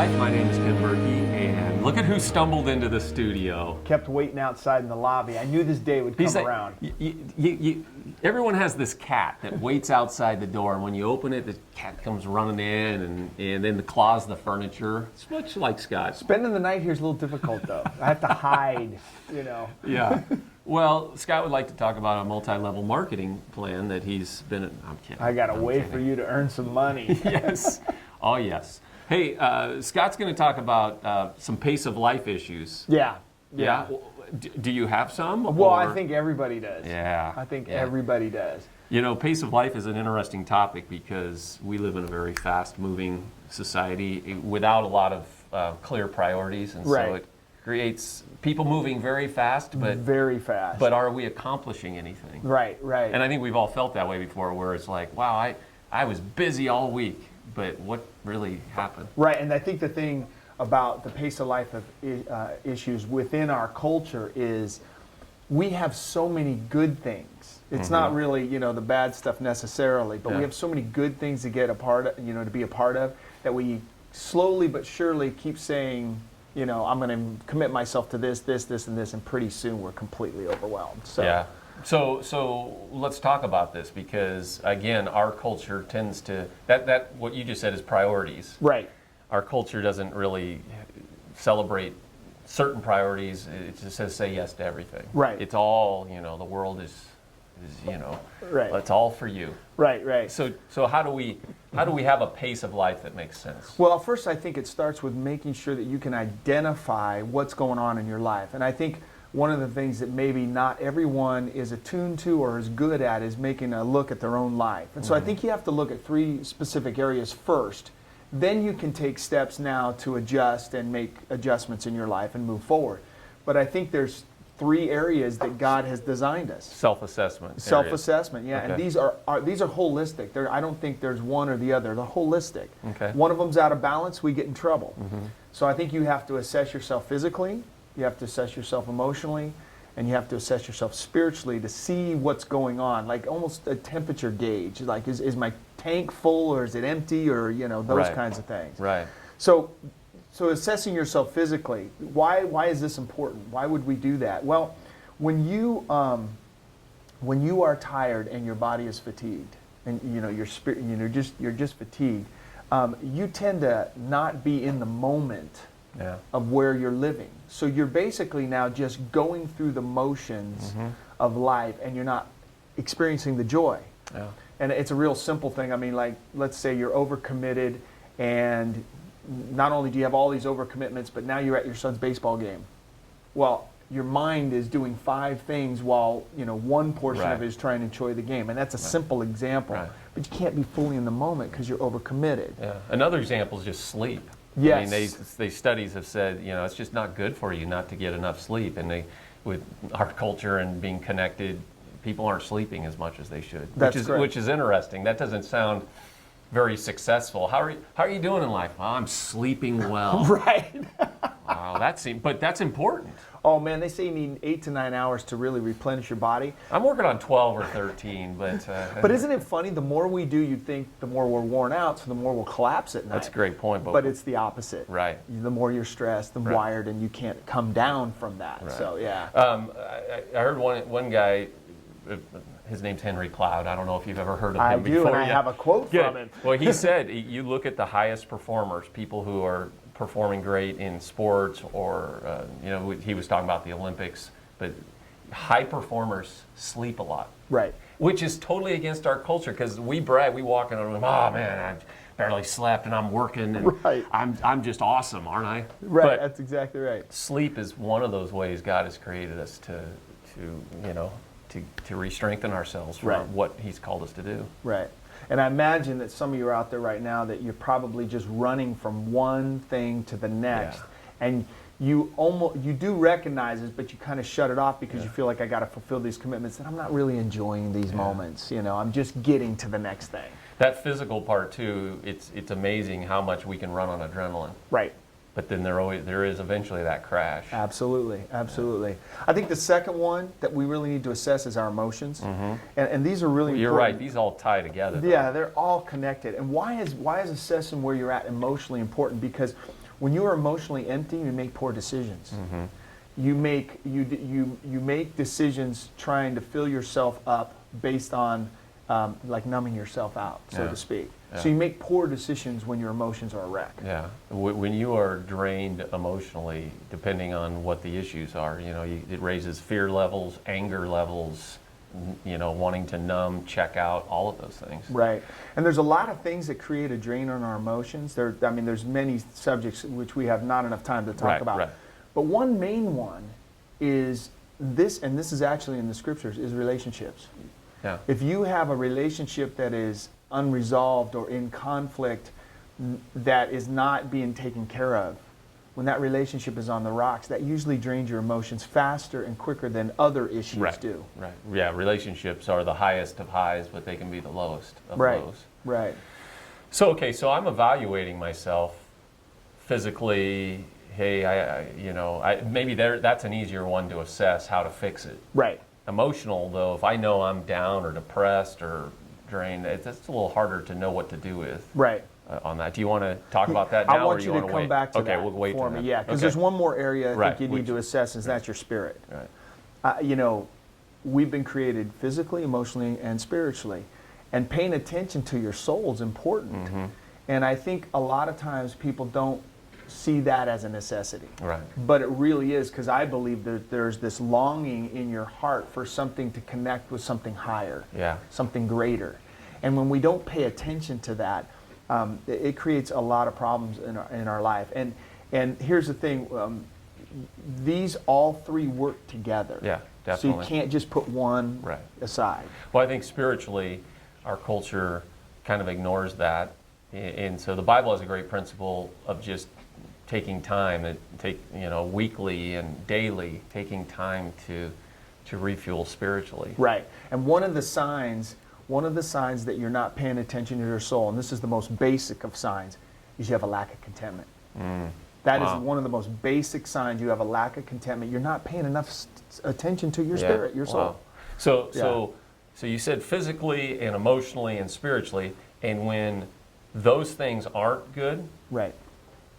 Life. My name is Ken Burkey, and look at who stumbled into the studio. Kept waiting outside in the lobby. I knew this day would come around. Everyone has this cat that waits outside the door, and when you open it, the cat comes running in, and then claws the furniture. It's much like Scott. Spending the night here is a little difficult, though. I have to hide, Yeah. Well, Scott would like to talk about a multi-level marketing plan that he's been. I'm kidding. I got to wait for you to earn some money. Yes. Oh, yes. Hey, Scott's going to talk about some pace of life issues. Yeah. Do you have some? Well, I think everybody does. Yeah. I think everybody does. You know, pace of life is an interesting topic because we live in a very fast-moving society without a lot of clear priorities, and so it creates people moving very fast, but are we accomplishing anything? Right. And I think we've all felt that way before, where it's like, wow, I was busy all week, but what really happened? Right, and I think the thing about the pace of life of issues within our culture is we have so many good things. It's not really, the bad stuff necessarily, but we have so many good things to get a part of, to be a part of, that we slowly but surely keep saying, I'm going to commit myself to this, and this, and pretty soon we're completely overwhelmed. Yeah. So let's talk about this, because again, our culture tends to that what you just said is priorities. Right. Our culture doesn't really celebrate certain priorities. It just says say yes to everything. Right. It's all, the world is right. It's all for you. Right. So how do we have a pace of life that makes sense? Well, first I think it starts with making sure that you can identify what's going on in your life. And I think one of the things that maybe not everyone is attuned to or is good at is making a look at their own life. And so I think you have to look at 3 specific areas first. Then you can take steps now to adjust and make adjustments in your life and move forward. But I think there's 3 areas that God has designed us. Self-assessment. Self-assessment, yeah. Okay. And these are holistic. I don't think there's one or the other. They're holistic. Okay. One of them's out of balance, we get in trouble. So I think you have to assess yourself physically, you have to assess yourself emotionally, and you have to assess yourself spiritually to see what's going on, like almost a temperature gauge. Like, is my tank full or is it empty, or those kinds of things. Right. So assessing yourself physically, why is this important? Why would we do that? Well, when you are tired and your body is fatigued, and your spirit, you're just fatigued, you tend to not be in the moment of where you're living. So you're basically now just going through the motions of life, and you're not experiencing the joy. Yeah. And it's a real simple thing. I mean, like, let's say you're overcommitted, and not only do you have all these overcommitments, but now you're at your son's baseball game. Well, your mind is doing 5 things while one portion of it is trying to enjoy the game, and that's a simple example. Right. But you can't be fully in the moment because you're overcommitted. Yeah. Another example is just sleep. Yes. I mean, they studies have said, it's just not good for you not to get enough sleep. And with our culture and being connected, people aren't sleeping as much as they should. Which is interesting. That doesn't sound very successful. How are you doing in life? Oh, I'm sleeping well. Right. Wow, but that's important. Oh man, they say you need 8 to 9 hours to really replenish your body. I'm working on 12 or 13, but... But isn't it funny? The more we do, you'd think the more we're worn out, so the more we'll collapse at night. That's a great point. But it's the opposite. Right. The more you're stressed and wired, and you can't come down from that. Right. So, yeah. I heard one guy, his name's Henry Cloud. I don't know if you've ever heard of him before. I do, and I have a quote from him. Well, he said, you look at the highest performers, people who are performing great in sports, or he was talking about the Olympics, but high performers sleep a lot. Right. Which is totally against our culture, because we brag, we walk in a room, oh man, I barely slept and I'm working and I'm just awesome, aren't I? Right, but that's exactly right. Sleep is one of those ways God has created us to re-strengthen ourselves for what He's called us to do. Right. And I imagine that some of you are out there right now that you're probably just running from one thing to the next. Yeah. And you do recognize it, but you kind of shut it off because you feel like, I got to fulfill these commitments, and I'm not really enjoying these moments. I'm just getting to the next thing. That physical part too, it's amazing how much we can run on adrenaline. Right. But then there is eventually that crash. Absolutely. I think the second one that we really need to assess is our emotions, and these are really important. You're right; these all tie together. Yeah, they're all connected. And why is assessing where you're at emotionally important? Because When you are emotionally empty, you make poor decisions. Mm-hmm. You make decisions trying to fill yourself up based on like numbing yourself out, so to speak. Yeah. So you make poor decisions when your emotions are a wreck. Yeah. When you are drained emotionally, depending on what the issues are, it raises fear levels, anger levels, wanting to numb, check out, all of those things. Right. And there's a lot of things that create a drain on our emotions. There's many subjects which we have not enough time to talk about. Right. But one main one is this, and this is actually in the scriptures, is relationships. Yeah. If you have a relationship that is unresolved or in conflict, that is not being taken care of, when that relationship is on the rocks, that usually drains your emotions faster and quicker than other issues do. Right. Yeah, relationships are the highest of highs, but they can be the lowest of Right. lows. Right. So I'm evaluating myself physically. Hey, maybe that's an easier one to assess how to fix it. Right. Emotional, though, if I know I'm down or depressed or drained, it's a little harder to know what to do with. Right. On that. Do you want to talk about that now? I want or you want to come wait? back to okay, that we'll wait for till me. then. Yeah, because Okay. there's one more area I Right, think you need to assess, and that's your spirit. Right. We've been created physically, emotionally, and spiritually. And paying attention to your soul is important. Mm-hmm. And I think a lot of times people don't see that as a necessity. Right. But it really is, because I believe that there's this longing in your heart for something to connect with something higher, Yeah. something greater. And when we don't pay attention to that, it creates a lot of problems in our life. And here's the thing, these all three work together. Yeah, definitely. So you can't just put one Right. aside. Well, I think spiritually, our culture kind of ignores that. And so the Bible has a great principle of just taking time, weekly and daily, taking time to refuel spiritually. Right. And one of the signs that you're not paying attention to your soul, and this is the most basic of signs, is you have a lack of contentment. That is one of the most basic signs. You have a lack of contentment. You're not paying enough attention to your spirit, your soul. Wow. So you said physically and emotionally and spiritually, and when those things aren't good, right,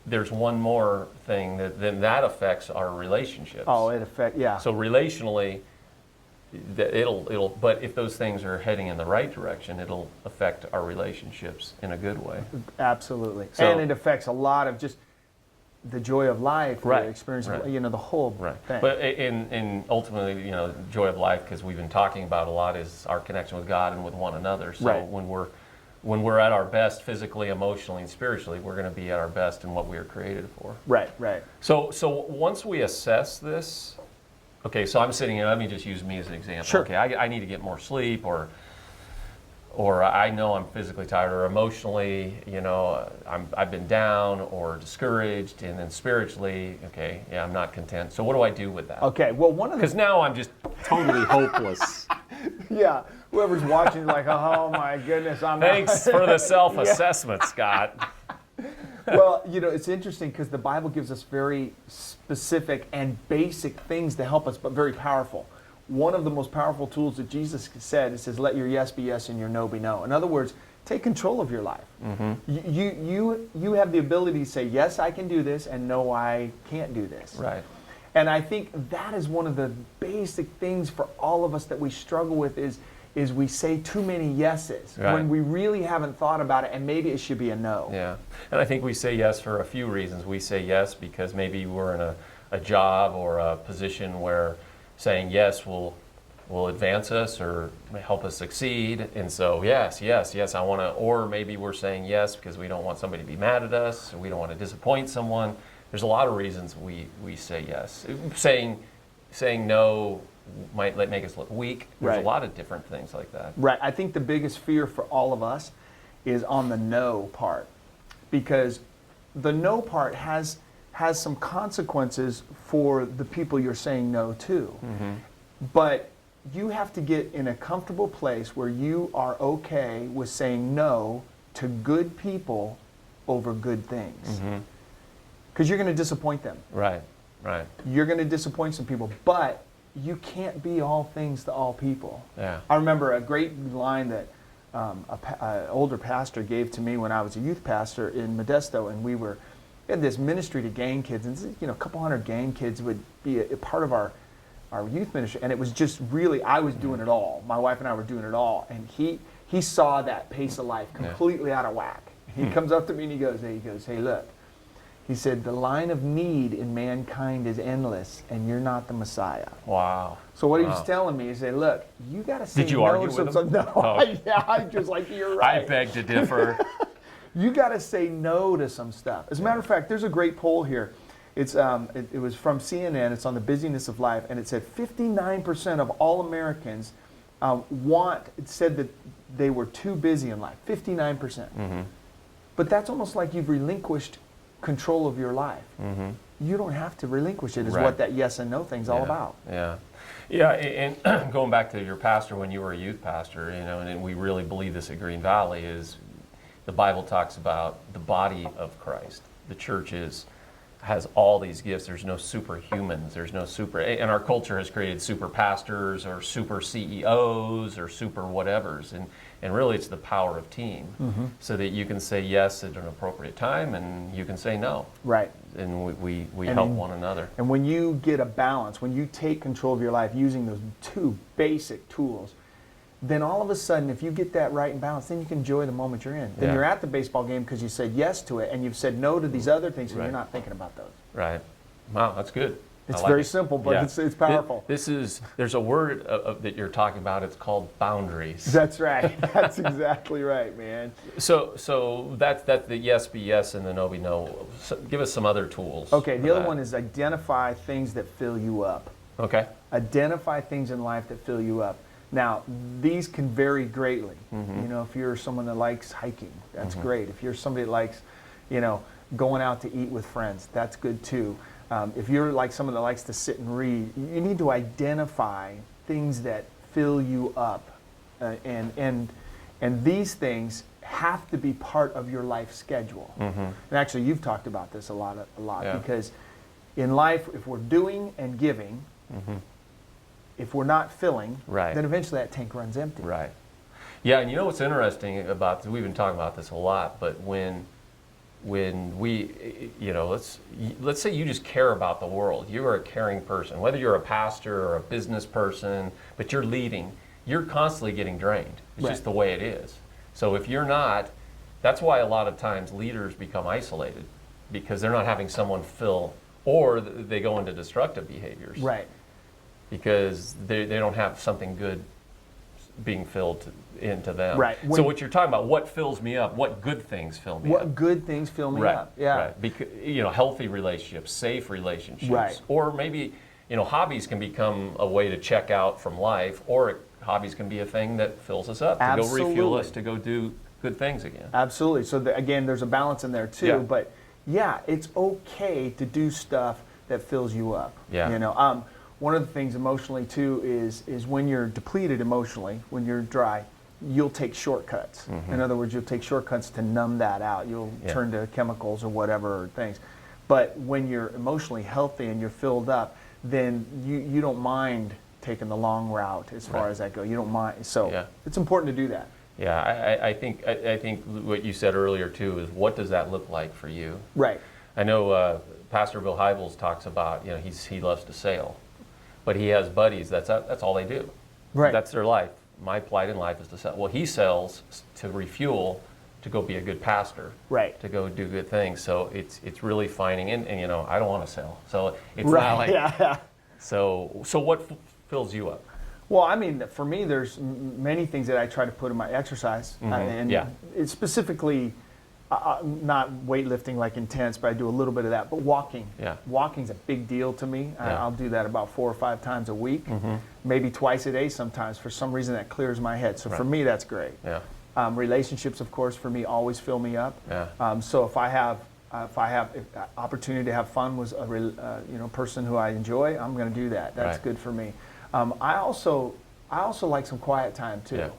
there's one more thing that affects our relationships. Oh, it affects, yeah. So relationally, but if those things are heading in the right direction, it'll affect our relationships in a good way. Absolutely. So, and it affects a lot of just the joy of life, right, the experience, right. The whole thing. But in ultimately, joy of life, because we've been talking about a lot, is our connection with God and with one another. So when we're at our best physically, emotionally, and spiritually, we're going to be at our best in what we were created for. Right. So once we assess this, okay, so I'm sitting here, let me just use me as an example. Sure. Okay, I need to get more sleep, or I know I'm physically tired, or emotionally, I've been down or discouraged, and then spiritually, okay, yeah, I'm not content. So what do I do with that? Okay, well, because now I'm just totally hopeless. Yeah, whoever's watching is like, oh my goodness, Thanks for the self-assessment, Scott. Well, it's interesting because the Bible gives us very specific and basic things to help us, but very powerful. One of the most powerful tools that Jesus said, it says, let your yes be yes and your no be no. In other words, take control of your life. Mm-hmm. You have the ability to say, yes, I can do this, and no, I can't do this. Right. And I think that is one of the basic things for all of us that we struggle with is we say too many yeses when we really haven't thought about it, and maybe it should be a no. Yeah, and I think we say yes for a few reasons. We say yes because maybe we're in a job or a position where saying yes will advance us or help us succeed, and so yes, I want to. Or maybe we're saying yes because we don't want somebody to be mad at us, or we don't want to disappoint someone. There's a lot of reasons we say yes. Saying no might make us look weak. There's a lot of different things like that. Right. I think the biggest fear for all of us is on the no part, because the no part has some consequences for the people you're saying no to. Mm-hmm. But you have to get in a comfortable place where you are okay with saying no to good people over good things. Because you're going to disappoint them. Right. You're going to disappoint some people, but you can't be all things to all people. Yeah. I remember a great line that an older pastor gave to me when I was a youth pastor in Modesto, and we were we had this ministry to gang kids, and a couple hundred gang kids would be a part of our youth ministry, and it was just really, I was doing it all. My wife and I were doing it all, and he saw that pace of life completely out of whack. He comes up to me and he goes, hey, look. He said, the line of need in mankind is endless, and you're not the Messiah. Wow. So what he was telling me, he said, look, you got to say no. Did you argue with him? No. Oh. I just like, you're right. I beg to differ. You got to say no to some stuff. As a matter of fact, there's a great poll here. It's it was from CNN. It's on the busyness of life, and it said 59% of all Americans said that they were too busy in life. 59%. Mm-hmm. But that's almost like you've relinquished control of your life. Mm-hmm. You don't have to relinquish it, is what that yes and no thing's all about. Yeah. Yeah, and going back to your pastor when you were a youth pastor, and we really believe this at Green Valley, is the Bible talks about the body of Christ. The church has all these gifts. There's no superhumans. There's no and our culture has created super pastors or super CEOs or super whatevers. And really it's the power of team, so that you can say yes at an appropriate time and you can say no. Right. And we help one another. And when you get a balance, when you take control of your life using those two basic tools, then all of a sudden, if you get that right and balanced, then you can enjoy the moment you're in. Then you're at the baseball game because you said yes to it, and you've said no to these other things, and you're not thinking about those. Right. Wow, that's good. It's very simple, but it's powerful. There's a word that you're talking about. It's called boundaries. That's right. That's exactly right, man. So that's the yes be yes and the no be no. So give us some other tools. Okay. The other one is identify things that fill you up. Okay. Identify things in life that fill you up. Now, these can vary greatly. Mm-hmm. If you're someone that likes hiking, that's great. If you're somebody that likes, going out to eat with friends, that's good too. If you're like someone that likes to sit and read, you need to identify things that fill you up. And these things have to be part of your life schedule. Mm-hmm. And actually, you've talked about this a lot because in life, if we're doing and giving, if we're not filling, then eventually that tank runs empty. Right. Yeah, and what's interesting about this, we've been talking about this a lot, but when we, let's say you just care about the world. You are a caring person, whether you're a pastor or a business person, but you're leading, you're constantly getting drained. It's just the way it is. So if you're not, that's why a lot of times leaders become isolated, because they're not having someone fill, or they go into destructive behaviors. Right. Because they don't have something good being filled into them. Right. So what you're talking about, what fills me up? What good things fill me up? What good things fill me up? Yeah. Right. Because, healthy relationships, safe relationships. Right. Or maybe, hobbies can become a way to check out from life, or hobbies can be a thing that fills us up, to go refuel us, to go do good things again. Absolutely. So again, there's a balance in there too. Yeah. But it's okay to do stuff that fills you up. Yeah. One of the things emotionally too is when you're depleted emotionally, when you're dry, you'll take shortcuts. In other words, you'll take shortcuts to numb that out. You'll turn to chemicals or whatever or things. But when you're emotionally healthy and you're filled up, then you don't mind taking the long route as far as that goes. You don't mind. So it's important to do that. Yeah, I think what you said earlier too is, what does that look like for you? Right. I know Pastor Bill Hybels talks about, he loves to sail, but he has buddies. That's all they do. Right. That's their life. My plight in life is to sail. Well, he sails to refuel, to go be a good pastor. Right. To go do good things. So it's really finding, and I don't want to sail. So it's not like. Yeah. So what fills you up? Well, I mean, for me, there's many things that I try to put in my exercise, and it's specifically not weightlifting like intense, but I do a little bit of that. But walking, walking's a big deal to me. I'll do that about 4 or 5 times a week, maybe twice a day sometimes. For some reason, that clears my head. So for me, that's great. Yeah. Relationships, of course, for me always fill me up. Yeah. So if I have opportunity to have fun with a person who I enjoy, I'm going to do that. That's good for me. I also like some quiet time too.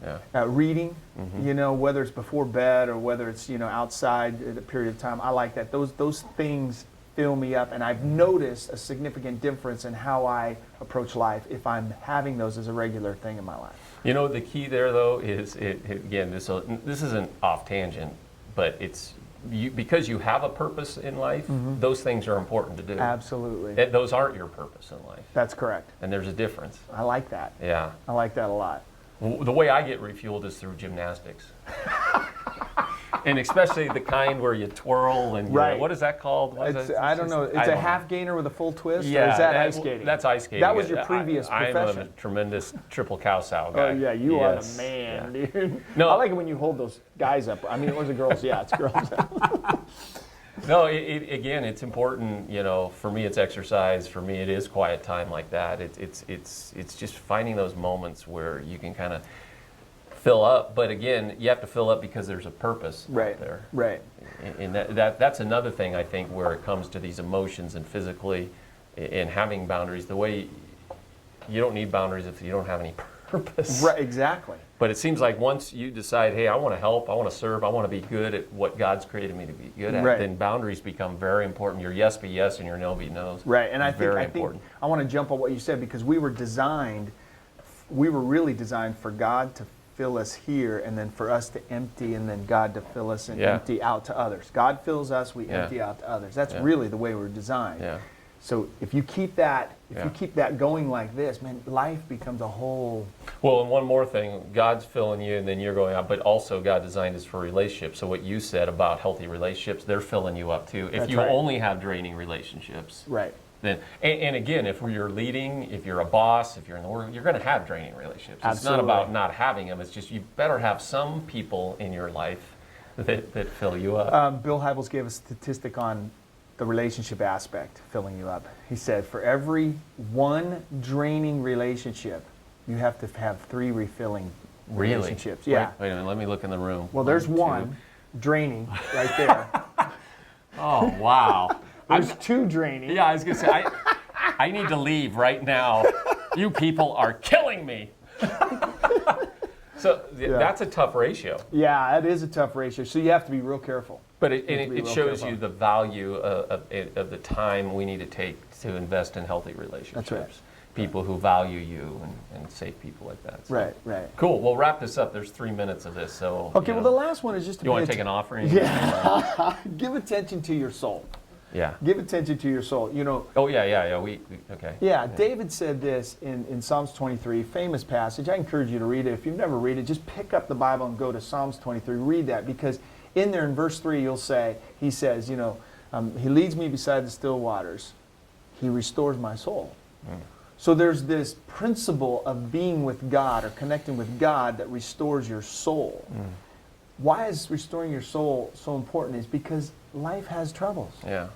Yeah. Reading, whether it's before bed or whether it's outside at a period of time, I like that. Those things fill me up, and I've noticed a significant difference in how I approach life if I'm having those as a regular thing in my life. The key there though is again, this isn't off tangent, but it's because you have a purpose in life, those things are important to do. Absolutely. Those aren't your purpose in life. That's correct. And there's a difference. I like that. Yeah. I like that a lot. The way I get refueled is through gymnastics. And especially the kind where you twirl and what is that called? I don't know. It's a half gainer with a full twist? Yeah, or is that ice skating? That's ice skating. That was your previous profession. I'm a tremendous triple cow sow guy. Oh yeah, you are the man, dude. No, I like it when you hold those guys up. I mean, or the girls? Yeah, it's girls. No, again, it's important. For me, it's exercise. For me, it is quiet time like that. It's just finding those moments where you can kind of fill up, but again, you have to fill up because there's a purpose out there. Right. And that's another thing I think where it comes to these emotions and physically and having boundaries. The way you don't need boundaries if you don't have any purpose. Right, exactly. But it seems like once you decide, hey, I want to help, I want to serve, I want to be good at what God's created me to be good at, then boundaries become very important. Your yes be yes and your no be no's. Right, and I think I want to jump on what you said because we were really designed for God to fill us here and then for us to empty and then God to fill us and empty out to others. God fills us, we empty out to others. That's really the way we're designed. Yeah. So if you keep that going like this, man, life becomes a whole. Well, and one more thing, God's filling you and then you're going out, but also God designed us for relationships. So what you said about healthy relationships, they're filling you up too. If you only have draining relationships. Right. Then, and again, if you're leading, if you're a boss, if you're in the work, you're going to have draining relationships. Absolutely. It's not about not having them. It's just you better have some people in your life that fill you up. Bill Hybels gave a statistic on the relationship aspect, filling you up. He said, for every one draining relationship, you have to have 3 refilling relationships. Yeah. Wait a minute, let me look in the room. Well, there's one draining right there. Oh, wow. There's 2 draining. Yeah, I was going to say, I need to leave right now. You people are killing me. So that's a tough ratio. Yeah, it is a tough ratio. So you have to be real careful. But it shows you the value of the time we need to take to invest in healthy relationships. That's right. People who value you and safe people like that. So. Right. Cool. We'll wrap this up. There's 3 minutes of this. So okay. Well, the last one is just. You want to take an offering? Yeah. Give attention to your soul. Yeah. Give attention to your soul. Oh yeah. We okay. Yeah. David said this in Psalms 23, famous passage. I encourage you to read it. If you've never read it, just pick up the Bible and go to Psalms 23. Read that because in there in verse 3, he says, he leads me beside the still waters. He restores my soul. So there's this principle of being with God or connecting with God that restores your soul. Why is restoring your soul so important? Is because life has troubles. Yeah.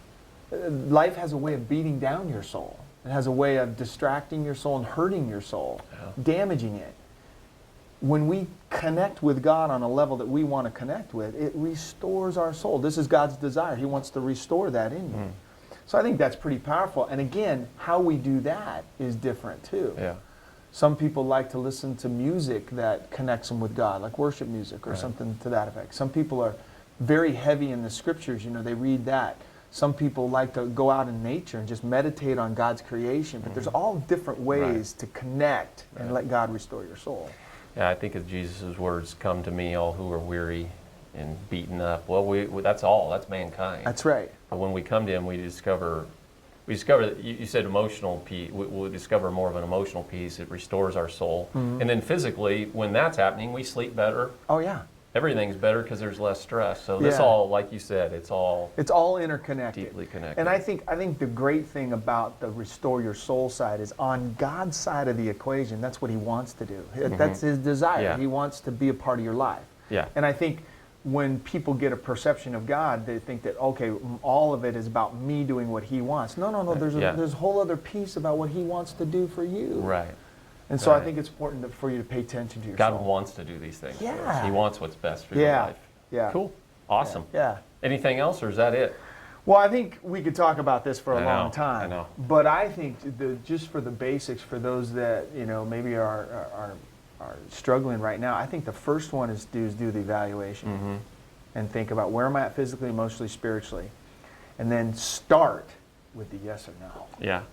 Life has a way of beating down your soul. It has a way of distracting your soul and hurting your soul, damaging it. When we connect with God on a level that we want to connect with, it restores our soul. This is God's desire. He wants to restore that in you. So I think that's pretty powerful. And again, how we do that is different too. Yeah. Some people like to listen to music that connects them with God, like worship music or something to that effect. Some people are very heavy in the scriptures, they read that. Some people like to go out in nature and just meditate on God's creation. But there's all different ways to connect and let God restore your soul. Yeah, I think of Jesus' words, come to me all who are weary and beaten up. Well, that's all. That's mankind. That's right. But when we come to Him, we discover that you said emotional peace. We'll discover more of an emotional peace. It restores our soul. And then physically, when that's happening, we sleep better. Oh, yeah. Everything's better because there's less stress. So this all, like you said, it's all interconnected. Deeply connected. And I think the great thing about the restore your soul side is on God's side of the equation, that's what He wants to do. That's His desire. Yeah. He wants to be a part of your life. Yeah. And I think when people get a perception of God, they think that, okay, all of it is about me doing what He wants. No. There's a whole other piece about what He wants to do for you. Right. And so I think it's important for you to pay attention to your God soul. wants to do these things for us. Yeah. He wants what's best for your life. Yeah. Cool. Awesome. Yeah. Anything else, or is that it? Well, I think we could talk about this for a long time. I know. But I think just for the basics, for those that maybe are struggling right now, I think the first one is do the evaluation and think about where am I at physically, emotionally, spiritually, and then start with the yes or no. Yeah.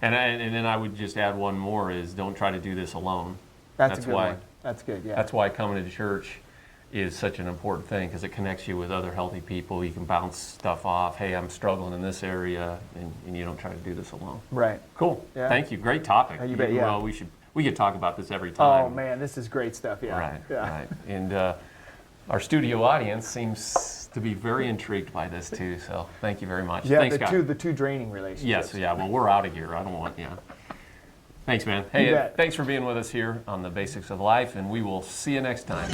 And then I would just add one more is don't try to do this alone. That's a good one. That's good. Yeah. That's why coming to church is such an important thing because it connects you with other healthy people. You can bounce stuff off. Hey, I'm struggling in this area, and you don't try to do this alone. Right. Cool. Yeah. Thank you. Great topic. You bet, yeah. Well, we could talk about this every time. Oh man, this is great stuff. Yeah. Right. Yeah. Right. And our studio audience seems to be very intrigued by this too. So thank you very much. Yeah. Thanks, the two draining relationships. Yes. Yeah. Well, we're out of here. I don't want. Yeah. Thanks, man. Hey, bet. thanks for being with us here on The Basics of Life, and we will see you next time.